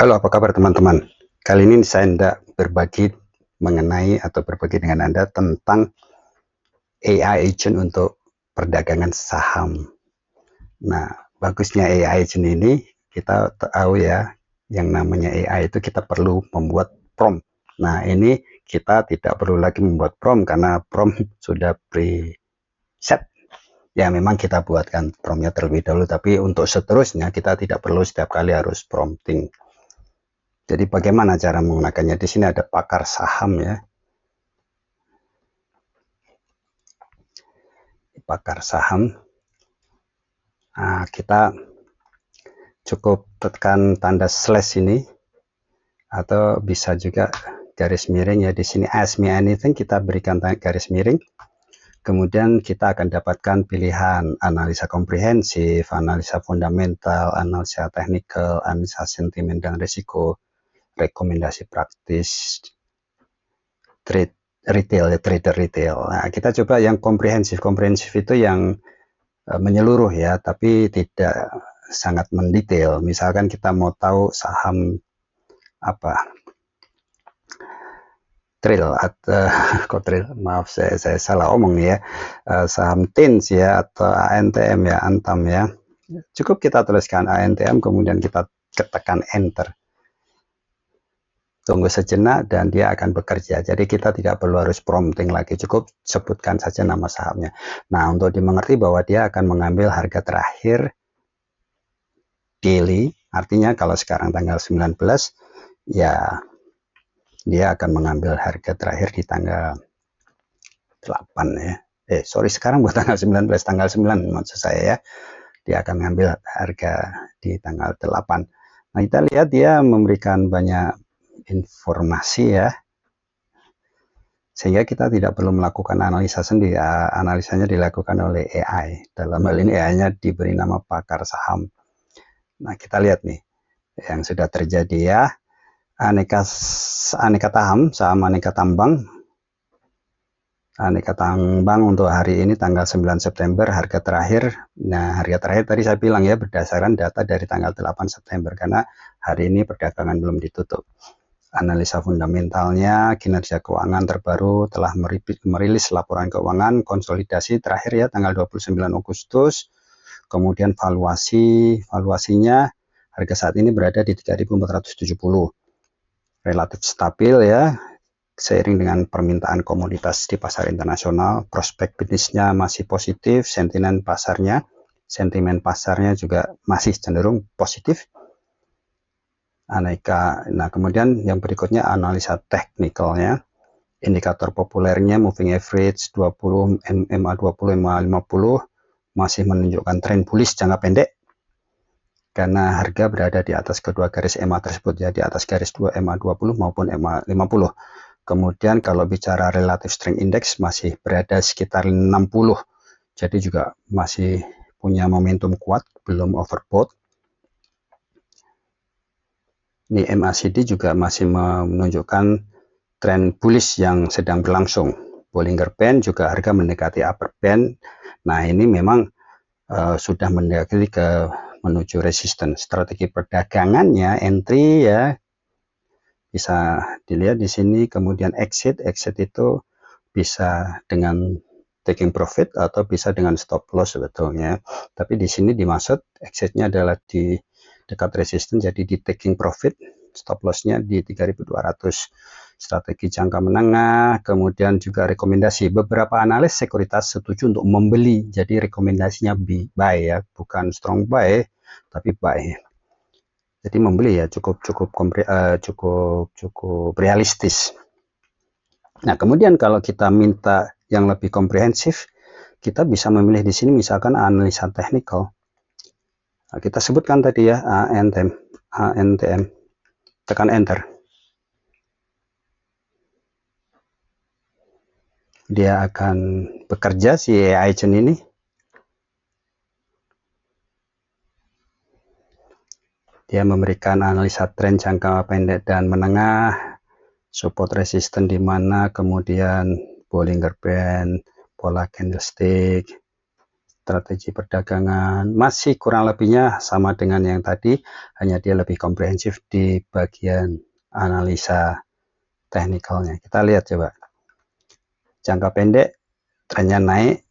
Halo, apa kabar teman-teman? Kali ini saya hendak berbagi dengan Anda tentang AI agent untuk perdagangan saham. Nah, bagusnya AI agent ini kita tahu ya, yang namanya AI itu kita perlu membuat prompt. Nah, ini kita tidak perlu lagi membuat prompt karena prompt sudah preset. Ya, memang kita buatkan promptnya terlebih dahulu, tapi untuk seterusnya kita tidak perlu setiap kali harus prompting. Jadi bagaimana cara menggunakannya? Di sini ada pakar saham ya. Pakar saham. Nah, kita cukup tekan tanda slash ini atau bisa juga garis miring ya. Di sini ask me anything kita berikan garis miring. Kemudian kita akan dapatkan pilihan analisa komprehensif, analisa fundamental, analisa teknikal, analisa sentimen dan risiko, rekomendasi praktis, trade retail, trader retail. Nah, kita coba yang komprehensif. Komprehensif itu yang menyeluruh ya, tapi tidak sangat mendetail. Misalkan kita mau tahu saham apa, trail atau trail, maaf saya salah omong ya, saham TINS ya atau ANTM ya, Antam ya. Cukup kita tuliskan ANTM kemudian kita tekan enter. Tunggu sejenak dan dia akan bekerja. Jadi kita tidak perlu harus prompting lagi, cukup sebutkan saja nama sahamnya. Nah, untuk dimengerti bahwa dia akan mengambil harga terakhir daily, artinya kalau sekarang tanggal 19 ya dia akan mengambil harga terakhir di tanggal 8 ya. Sekarang buat tanggal 19, tanggal 9 maksud saya ya. Dia akan mengambil harga di tanggal 8. Nah, kita lihat dia memberikan banyak informasi ya. Sehingga kita tidak perlu melakukan analisa sendiri. Analisanya dilakukan oleh AI. Dalam hal ini AI-nya diberi nama pakar saham. Nah, kita lihat nih yang sudah terjadi ya. Aneka saham aneka tambang untuk hari ini tanggal 9 September harga terakhir. Nah, harga terakhir tadi saya bilang ya berdasarkan data dari tanggal 8 September karena hari ini perdagangan belum ditutup. Analisa fundamentalnya, kinerja keuangan terbaru telah merilis laporan keuangan konsolidasi terakhir ya tanggal 29 Agustus. Kemudian valuasinya harga saat ini berada di 3.470. Relatif stabil ya, seiring dengan permintaan komoditas di pasar internasional, prospek bisnisnya masih positif, sentimen pasarnya juga masih cenderung positif. Nah, kemudian yang berikutnya analisa teknikalnya, indikator populernya moving average 20, MA20, MA50 masih menunjukkan tren bullish jangka pendek karena harga berada di atas kedua garis MA tersebut ya, di atas garis 2 MA20 maupun MA50. Kemudian kalau bicara relative strength index masih berada sekitar 60. Jadi juga masih punya momentum kuat, belum overbought. Ini MACD juga masih menunjukkan tren bullish yang sedang berlangsung. Bollinger Band juga harga mendekati upper band. Nah, ini memang sudah mendekati menuju resistance. Strategi perdagangannya entry ya bisa dilihat di sini, kemudian exit itu bisa dengan taking profit atau bisa dengan stop loss sebetulnya. Tapi di sini dimaksud exitnya adalah di dekat resistance, jadi di taking profit, stop lossnya di 3.200. Strategi jangka menengah, kemudian juga rekomendasi. Beberapa analis sekuritas setuju untuk membeli, jadi rekomendasinya buy ya, bukan strong buy, tapi buy. Jadi membeli ya cukup realistis. Nah, kemudian kalau kita minta yang lebih komprehensif, kita bisa memilih di sini misalkan analisa teknikal. Nah, kita sebutkan tadi ya ANTM, tekan enter. Dia akan bekerja si AI agent ini. Dia memberikan analisa tren jangka pendek dan menengah, support resisten di mana, kemudian Bollinger Band, pola candlestick, strategi perdagangan masih kurang lebihnya sama dengan yang tadi, hanya dia lebih komprehensif di bagian analisa teknikalnya. Kita lihat coba. Jangka pendek trennya naik,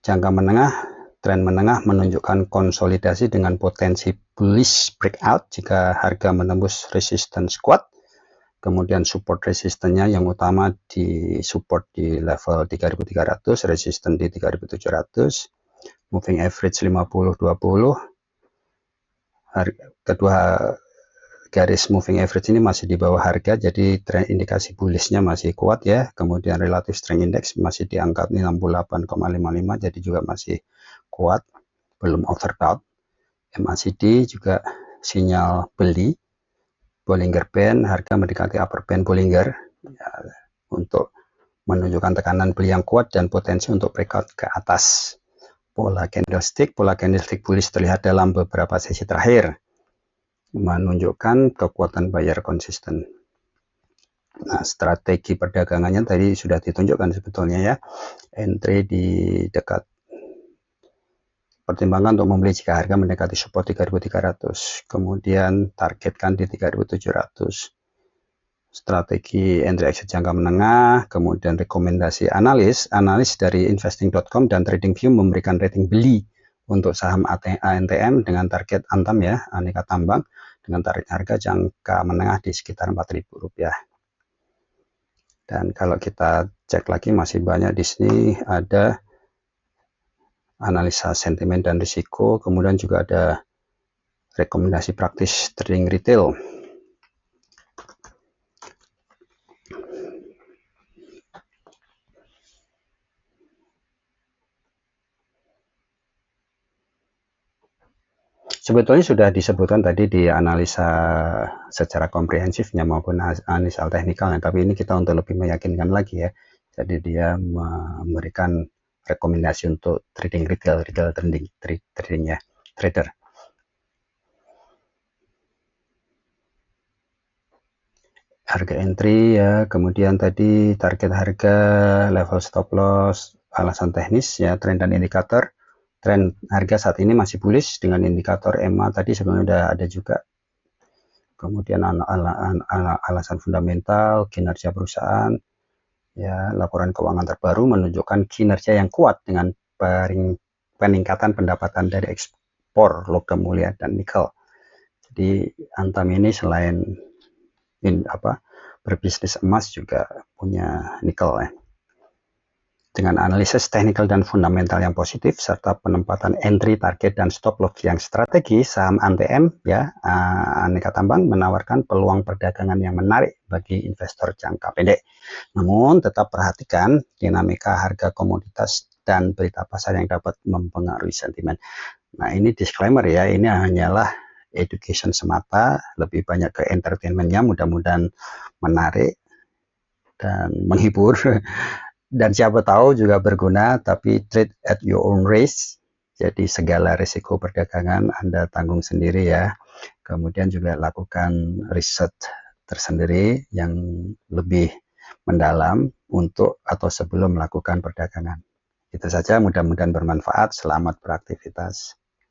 jangka menengah tren menengah menunjukkan konsolidasi dengan potensi bullish breakout jika harga menembus resistance kuat. Kemudian support resistennya yang utama di support di level 3.300, resisten di 3.700, moving average 50-20. Kedua garis moving average ini masih di bawah harga, jadi tren indikasi bullishnya masih kuat ya. Kemudian relative strength index masih di angka 68,55, jadi juga masih kuat, belum overbought. MACD juga sinyal beli, Bollinger Band, harga mendekati upper band Bollinger ya, untuk menunjukkan tekanan beli yang kuat dan potensi untuk breakout ke atas. Pola candlestick bullish terlihat dalam beberapa sesi terakhir, menunjukkan kekuatan buyer konsisten. Nah, strategi perdagangannya tadi sudah ditunjukkan sebetulnya ya. Entry di dekat, pertimbangkan untuk membeli jika harga mendekati support 3.300, kemudian targetkan di 3.700. Strategi entry exit jangka menengah, kemudian rekomendasi analis dari investing.com dan TradingView memberikan rating beli untuk saham ANTM dengan target Antam ya, aneka tambang, dengan target harga jangka menengah di sekitar Rp4.000. Dan kalau kita cek lagi masih banyak di sini, ada analisa sentimen dan risiko, kemudian juga ada rekomendasi praktis trading retail. Sebetulnya sudah disebutkan tadi di analisa secara komprehensifnya maupun analisa teknikalnya, tapi ini kita untuk lebih meyakinkan lagi ya. Jadi dia memberikan rekomendasi untuk trading retail trading ya, trader. Harga entry ya, kemudian tadi target harga, level stop loss, alasan teknis ya, tren dan indikator. Tren harga saat ini masih bullish dengan indikator EMA tadi sebenarnya sudah ada juga. Kemudian alasan fundamental, kinerja perusahaan, ya, laporan keuangan terbaru menunjukkan kinerja yang kuat dengan peningkatan pendapatan dari ekspor logam mulia dan nikel. Jadi Antam ini selain berbisnis emas juga punya nikel ya. Dengan analisis teknikal dan fundamental yang positif serta penempatan entry, target dan stop loss yang strategis, saham ANTM ya, aneka tambang menawarkan peluang perdagangan yang menarik bagi investor jangka pendek. Namun tetap perhatikan dinamika harga komoditas dan berita pasar yang dapat mempengaruhi sentimen. Nah, ini disclaimer ya, ini hanyalah education semata, lebih banyak ke entertainmentnya, mudah-mudahan menarik dan menghibur. Dan siapa tahu juga berguna, tapi trade at your own risk. Jadi segala risiko perdagangan Anda tanggung sendiri ya. Kemudian juga lakukan riset tersendiri yang lebih mendalam untuk atau sebelum melakukan perdagangan. Itu saja, mudah-mudahan bermanfaat. Selamat beraktivitas.